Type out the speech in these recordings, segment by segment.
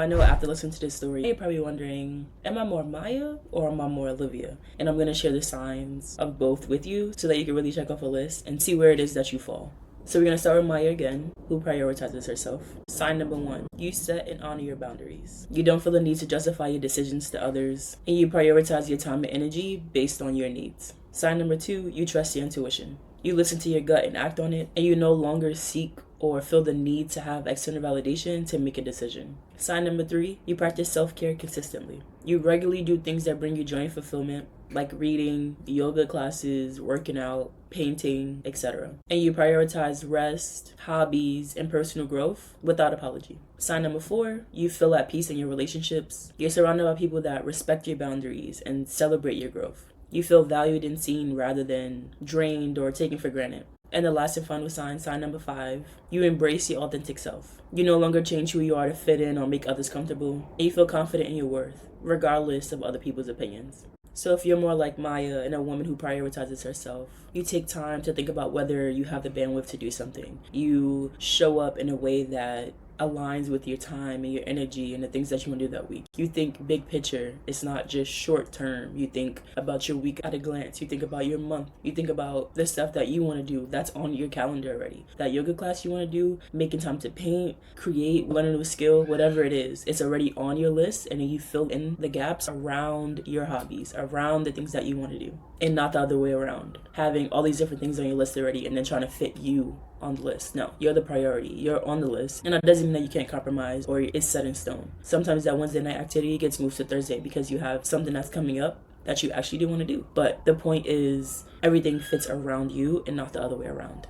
I know after listening to this story, you're probably wondering, am I more Maya or am I more Olivia? And I'm going to share the signs of both with you so that you can really check off a list and see where it is that you fall. So we're going to start with Maya again, who prioritizes herself. Sign number 1, you set and honor your boundaries. You don't feel the need to justify your decisions to others, and you prioritize your time and energy based on your needs. Sign number 2, you trust your intuition. You listen to your gut and act on it, and you no longer seek or feel the need to have external validation to make a decision. Sign number 3, you practice self-care consistently. You regularly do things that bring you joy and fulfillment, like reading, yoga classes, working out, painting, etc. And you prioritize rest, hobbies, and personal growth without apology. Sign number 4, you feel at peace in your relationships. You're surrounded by people that respect your boundaries and celebrate your growth. You feel valued and seen rather than drained or taken for granted. And the last and final sign number 5, you embrace your authentic self. You no longer change who you are to fit in or make others comfortable. And you feel confident in your worth, regardless of other people's opinions. So if you're more like Maya and a woman who prioritizes herself, you take time to think about whether you have the bandwidth to do something. You show up in a way that aligns with your time and your energy and the things that you want to do that week. You think big picture. It's not just short term. You think about your week at a glance. You think about your month. You think about the stuff that you want to do that's on your calendar already. That yoga class you want to do, making time to paint, create, learn a new skill, whatever it is, it's already on your list, and then you fill in the gaps around your hobbies, around the things that you want to do, and not the other way around. Having all these different things on your list already and then trying to fit you on the list. No, you're the priority. You're on the list. And that doesn't mean that you can't compromise or it's set in stone. Sometimes that Wednesday night activity gets moved to Thursday because you have something that's coming up that you actually do want to do. But the point is everything fits around you and not the other way around.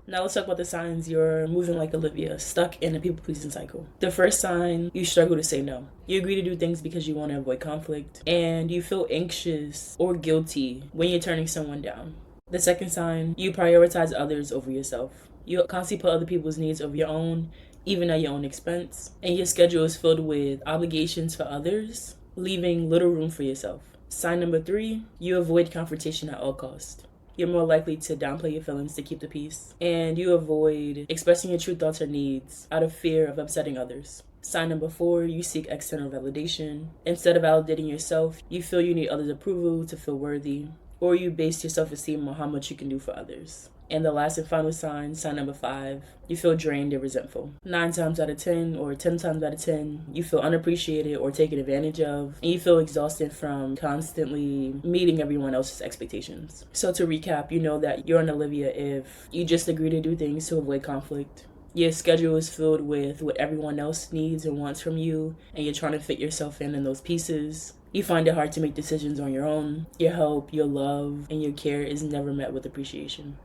Now let's talk about the signs you're moving like Olivia, stuck in a people-pleasing cycle. The first sign, you struggle to say no. You agree to do things because you want to avoid conflict, and you feel anxious or guilty when you're turning someone down. The second sign, you prioritize others over yourself. You constantly put other people's needs over your own, even at your own expense. And your schedule is filled with obligations for others, leaving little room for yourself. Sign number 3, you avoid confrontation at all costs. You're more likely to downplay your feelings to keep the peace. And you avoid expressing your true thoughts or needs out of fear of upsetting others. Sign number 4, you seek external validation. Instead of validating yourself, you feel you need others' approval to feel worthy, or you base your self-esteem on how much you can do for others. And the last and final sign number 5, you feel drained and resentful. 9 times out of 10 or 10 times out of 10, you feel unappreciated or taken advantage of, and you feel exhausted from constantly meeting everyone else's expectations. So to recap, you know that you're an Olivia if you just agree to do things to avoid conflict. Your schedule is filled with what everyone else needs and wants from you, and you're trying to fit yourself in those pieces. You find it hard to make decisions on your own. Your help, your love, and your care is never met with appreciation.